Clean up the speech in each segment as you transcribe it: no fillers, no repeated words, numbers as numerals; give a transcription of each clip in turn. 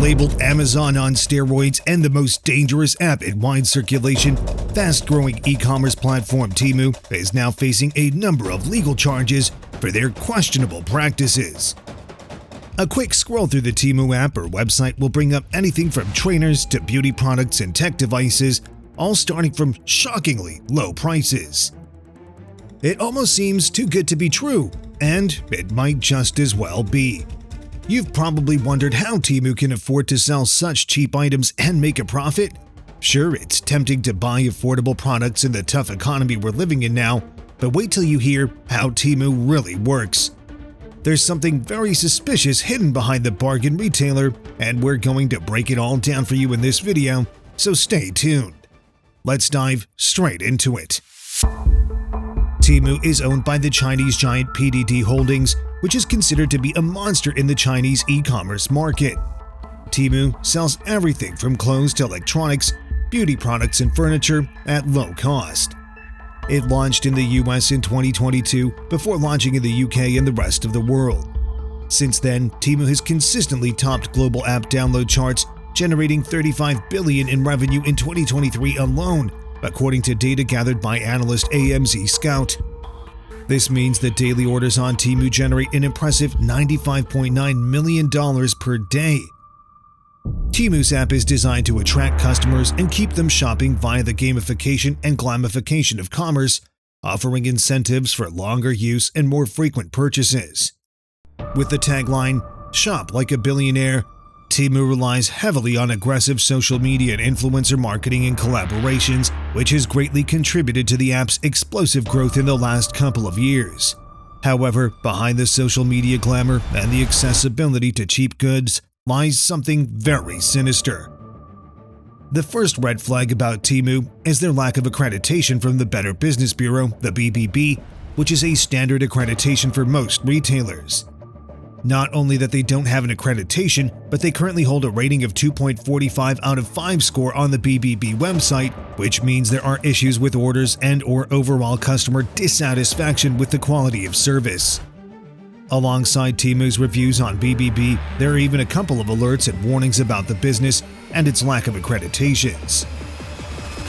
Labeled Amazon on steroids and the most dangerous app in wide circulation, fast-growing e-commerce platform Temu is now facing a number of legal charges for their questionable practices. A quick scroll through the Temu app or website will bring up anything from trainers to beauty products and tech devices, all starting from shockingly low prices. It almost seems too good to be true, and it might just as well be. You've probably wondered how Temu can afford to sell such cheap items and make a profit. Sure, it's tempting to buy affordable products in the tough economy we're living in now, but wait till you hear how Temu really works. There's something very suspicious hidden behind the bargain retailer, and we're going to break it all down for you in this video, so stay tuned. Let's dive straight into it. Temu is owned by the Chinese giant PDD Holdings, which is considered to be a monster in the Chinese e-commerce market. Temu sells everything from clothes to electronics, beauty products and furniture at low cost. It launched in the US in 2022 before launching in the UK and the rest of the world. Since then, Temu has consistently topped global app download charts, generating $35 billion in revenue in 2023 alone, according to data gathered by analyst AMZ Scout. This means that daily orders on Temu generate an impressive $95.9 million per day. Temu's app is designed to attract customers and keep them shopping via the gamification and glamification of commerce, offering incentives for longer use and more frequent purchases. With the tagline, "Shop like a billionaire," Temu relies heavily on aggressive social media and influencer marketing and collaborations, which has greatly contributed to the app's explosive growth in the last couple of years. However, behind the social media glamour and the accessibility to cheap goods lies something very sinister. The first red flag about Temu is their lack of accreditation from the Better Business Bureau, the BBB, which is a standard accreditation for most retailers. Not only that they don't have an accreditation, but they currently hold a rating of 2.45 out of 5 score on the BBB website, which means there are issues with orders and/or overall customer dissatisfaction with the quality of service. Alongside Temu's reviews on BBB, there are even a couple of alerts and warnings about the business and its lack of accreditations.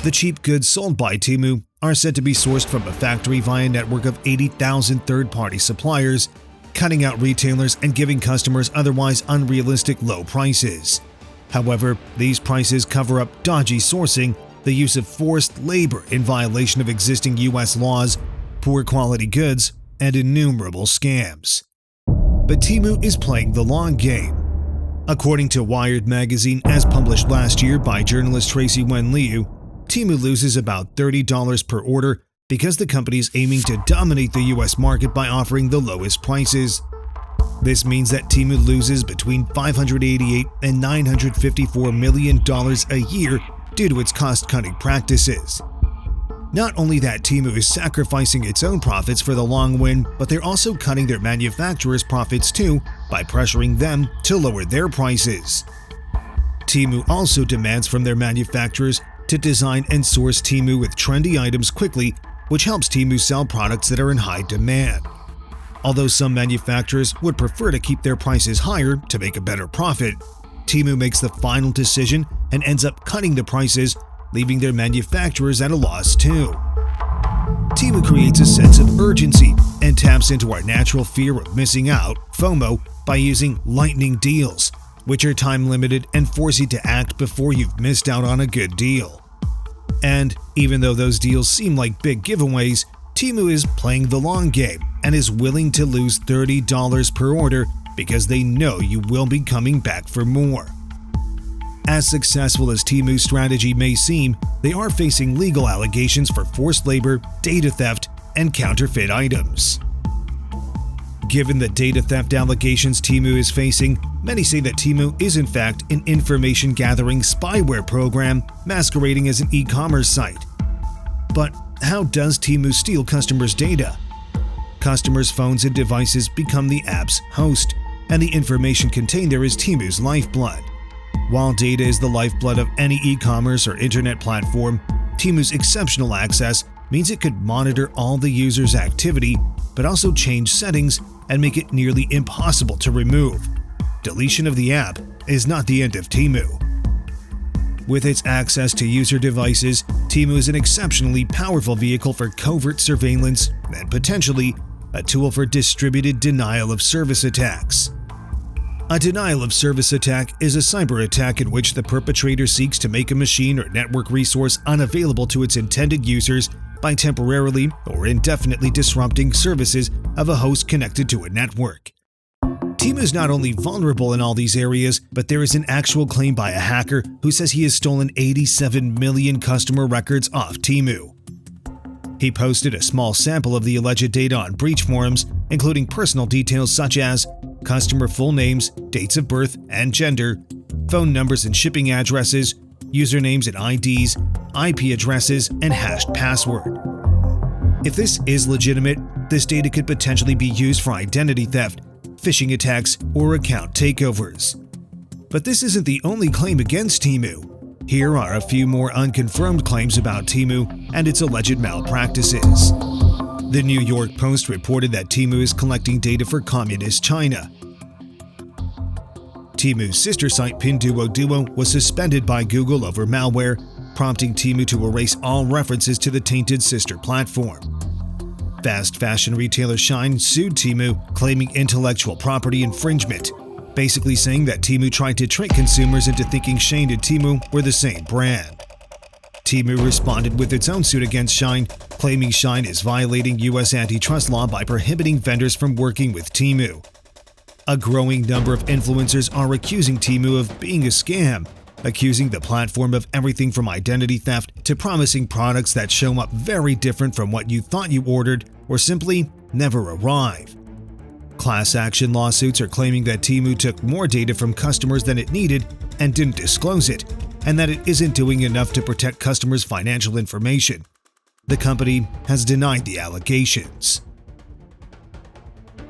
The cheap goods sold by Temu are said to be sourced from a factory via a network of 80,000 third-party suppliers, cutting out retailers and giving customers otherwise unrealistic low prices. However, these prices cover up dodgy sourcing, the use of forced labor in violation of existing US laws, poor quality goods, and innumerable scams. But Temu is playing the long game. According to Wired magazine, as published last year by journalist Tracy Wen Liu, Temu loses about $30 per order because the company is aiming to dominate the US market by offering the lowest prices. This means that Temu loses between $588 and $954 million a year due to its cost-cutting practices. Not only that, Temu is sacrificing its own profits for the long win, but they're also cutting their manufacturers' profits too by pressuring them to lower their prices. Temu also demands from their manufacturers to design and source Temu with trendy items quickly, which helps Temu sell products that are in high demand. Although some manufacturers would prefer to keep their prices higher to make a better profit, Temu makes the final decision and ends up cutting the prices, leaving their manufacturers at a loss too. Temu creates a sense of urgency and taps into our natural fear of missing out, FOMO, by using lightning deals, which are time-limited and force you to act before you've missed out on a good deal. And even though those deals seem like big giveaways, Temu is playing the long game and is willing to lose $30 per order because they know you will be coming back for more. As successful as Temu's strategy may seem, they are facing legal allegations for forced labor, data theft, and counterfeit items. Given the data theft allegations Temu is facing, many say that Temu is in fact an information-gathering spyware program masquerading as an e-commerce site. But how does Temu steal customers' data? Customers' phones and devices become the app's host, and the information contained there is Temu's lifeblood. While data is the lifeblood of any e-commerce or internet platform, Temu's exceptional access means it could monitor all the user's activity, but also change settings and make it nearly impossible to remove. deletion of the app is not the end of Temu. With its access to user devices, Temu is an exceptionally powerful vehicle for covert surveillance and potentially a tool for distributed denial-of-service attacks. A denial-of-service attack is a cyber attack in which the perpetrator seeks to make a machine or network resource unavailable to its intended users by temporarily or indefinitely disrupting services of a host connected to a network. Temu is not only vulnerable in all these areas, but there is an actual claim by a hacker who says he has stolen 87 million customer records off Temu. He posted a small sample of the alleged data on breach forums, including personal details such as customer full names, dates of birth and gender, phone numbers and shipping addresses, usernames and IDs, IP addresses, and hashed password. If this is legitimate, this data could potentially be used for identity theft, phishing attacks, or account takeovers. But this isn't the only claim against Temu. Here are a few more unconfirmed claims about Temu and its alleged malpractices. The New York Post reported that Temu is collecting data for communist China. Temu's sister site Pinduoduo was suspended by Google over malware, prompting Temu to erase all references to the tainted sister platform. Fast fashion retailer Shein sued Temu, claiming intellectual property infringement, basically saying that Temu tried to trick consumers into thinking Shein and Temu were the same brand. Temu responded with its own suit against Shein, claiming Shein is violating U.S. antitrust law by prohibiting vendors from working with Temu. A growing number of influencers are accusing Temu of being a scam, accusing the platform of everything from identity theft to promising products that show up very different from what you thought you ordered or simply never arrive. Class action lawsuits are claiming that Temu took more data from customers than it needed and didn't disclose it, and that it isn't doing enough to protect customers' financial information. The company has denied the allegations.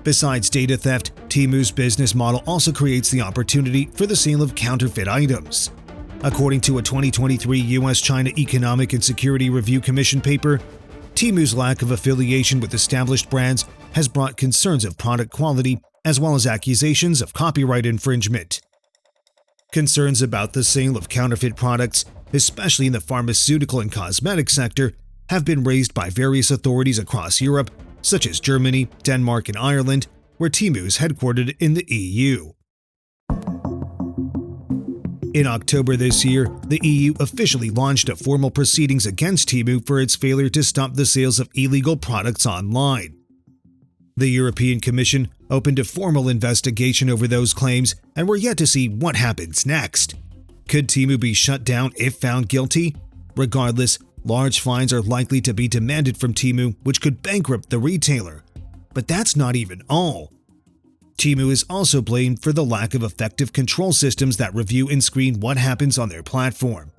Besides data theft, Temu's business model also creates the opportunity for the sale of counterfeit items. According to a 2023 U.S.-China Economic and Security Review Commission paper, Temu's lack of affiliation with established brands has brought concerns of product quality as well as accusations of copyright infringement. Concerns about the sale of counterfeit products, especially in the pharmaceutical and cosmetic sector, have been raised by various authorities across Europe, such as Germany, Denmark, and Ireland, where Temu is headquartered in the EU. In October this year, the EU officially launched a formal proceedings against Temu for its failure to stop the sales of illegal products online. The European Commission opened a formal investigation over those claims, and we're yet to see what happens next. Could Temu be shut down if found guilty? Regardless, large fines are likely to be demanded from Temu, which could bankrupt the retailer. But that's not even all. Temu is also blamed for the lack of effective control systems that review and screen what happens on their platform.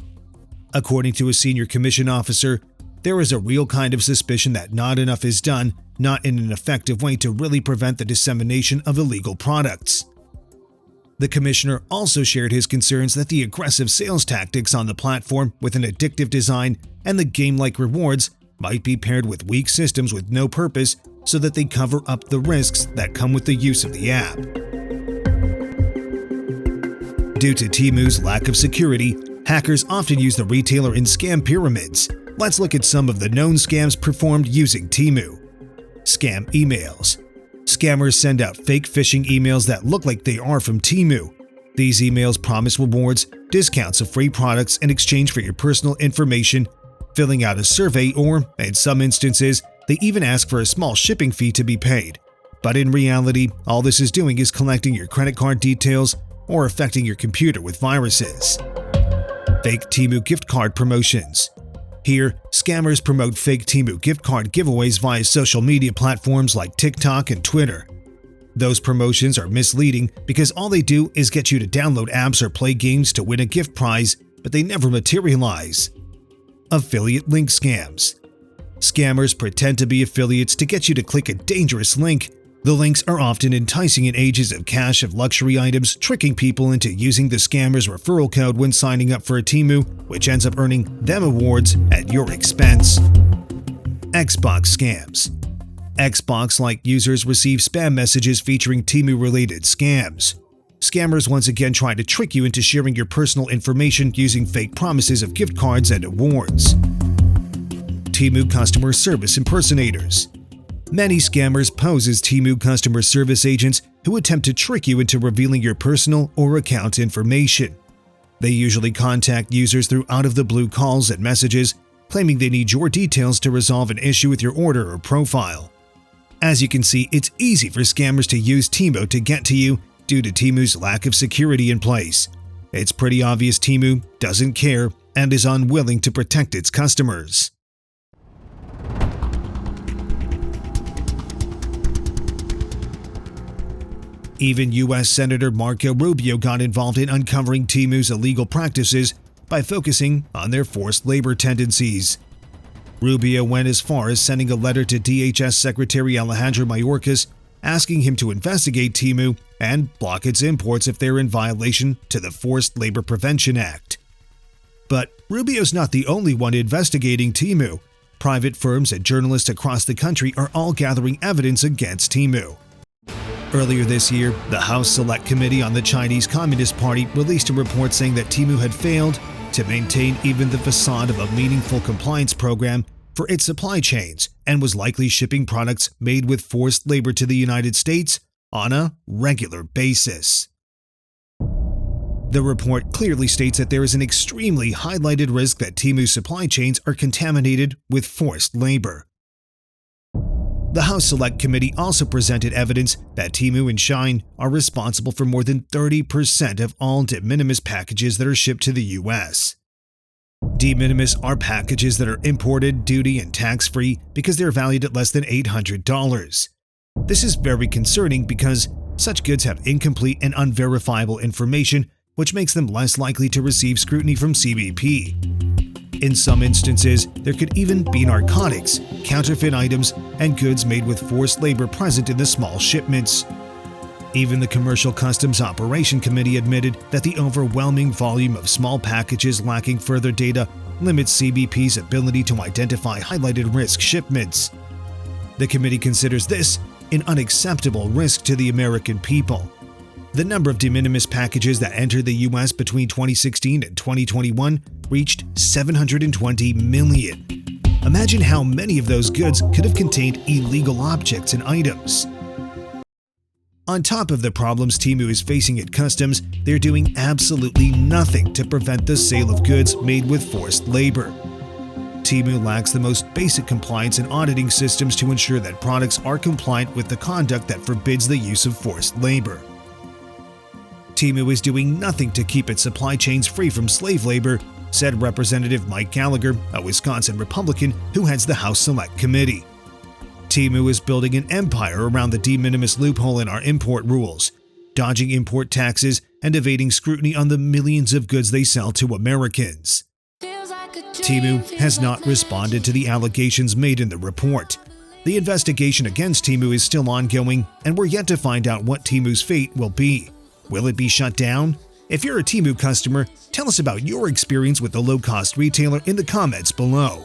According to a senior commission officer, there is a real kind of suspicion that not enough is done, not in an effective way to really prevent the dissemination of illegal products. The commissioner also shared his concerns that the aggressive sales tactics on the platform with an addictive design and the game-like rewards might be paired with weak systems with no purpose so that they cover up the risks that come with the use of the app. Due to Temu's lack of security, hackers often use the retailer in scam pyramids. Let's look at some of the known scams performed using Temu. Scam emails. Scammers send out fake phishing emails that look like they are from Temu. These emails promise rewards, discounts of free products in exchange for your personal information, filling out a survey, or, in some instances, they even ask for a small shipping fee to be paid. But in reality, all this is doing is collecting your credit card details or affecting your computer with viruses. Fake Temu gift card promotions. Here, scammers promote fake Temu gift card giveaways via social media platforms like TikTok and Twitter. Those promotions are misleading because all they do is get you to download apps or play games to win a gift prize, but they never materialize. Affiliate link scams. Scammers pretend to be affiliates to get you to click a dangerous link. The links are often enticing in ages of cash of luxury items, tricking people into using the scammer's referral code when signing up for a Temu, which ends up earning them awards at your expense. Xbox scams. Xbox-like users receive spam messages featuring Temu-related scams. Scammers once again try to trick you into sharing your personal information using fake promises of gift cards and awards. Temu customer service impersonators. Many scammers pose as Temu customer service agents who attempt to trick you into revealing your personal or account information. They usually contact users through out-of-the-blue calls and messages, claiming they need your details to resolve an issue with your order or profile. As you can see, it's easy for scammers to use Temu to get to you due to Temu's lack of security in place. It's pretty obvious Temu doesn't care and is unwilling to protect its customers. Even U.S. Senator Marco Rubio got involved in uncovering Temu's illegal practices by focusing on their forced labor tendencies. Rubio went as far as sending a letter to DHS Secretary Alejandro Mayorkas asking him to investigate Temu and block its imports if they're in violation to the Forced Labor Prevention Act. But Rubio's not the only one investigating Temu. Private firms and journalists across the country are all gathering evidence against Temu. Earlier this year, the House Select Committee on the Chinese Communist Party released a report saying that Temu had failed to maintain even the facade of a meaningful compliance program for its supply chains and was likely shipping products made with forced labor to the United States on a regular basis. The report clearly states that there is an extremely highlighted risk that Temu's supply chains are contaminated with forced labor. The House Select Committee also presented evidence that Temu and Shein are responsible for more than 30% of all de minimis packages that are shipped to the U.S. De minimis are packages that are imported, duty, and tax-free because they're valued at less than $800. This is very concerning because such goods have incomplete and unverifiable information, which makes them less likely to receive scrutiny from CBP. In some instances, there could even be narcotics, counterfeit items, and goods made with forced labor present in the small shipments. Even the Commercial Customs Operation Committee admitted that the overwhelming volume of small packages lacking further data limits CBP's ability to identify highlighted risk shipments. The committee considers this an unacceptable risk to the American people. The number of de minimis packages that entered the U.S. between 2016 and 2021 reached 720 million. Imagine how many of those goods could have contained illegal objects and items. On top of the problems Temu is facing at customs, they're doing absolutely nothing to prevent the sale of goods made with forced labor. Temu lacks the most basic compliance and auditing systems to ensure that products are compliant with the conduct that forbids the use of forced labor. Temu is doing nothing to keep its supply chains free from slave labor, said Representative Mike Gallagher, a Wisconsin Republican who heads the House Select Committee. Temu is building an empire around the de minimis loophole in our import rules, dodging import taxes and evading scrutiny on the millions of goods they sell to Americans. Temu has not responded to the allegations made in the report. The investigation against Temu is still ongoing, and we're yet to find out what Temu's fate will be. Will it be shut down? If you're a Temu customer, tell us about your experience with the low-cost retailer in the comments below.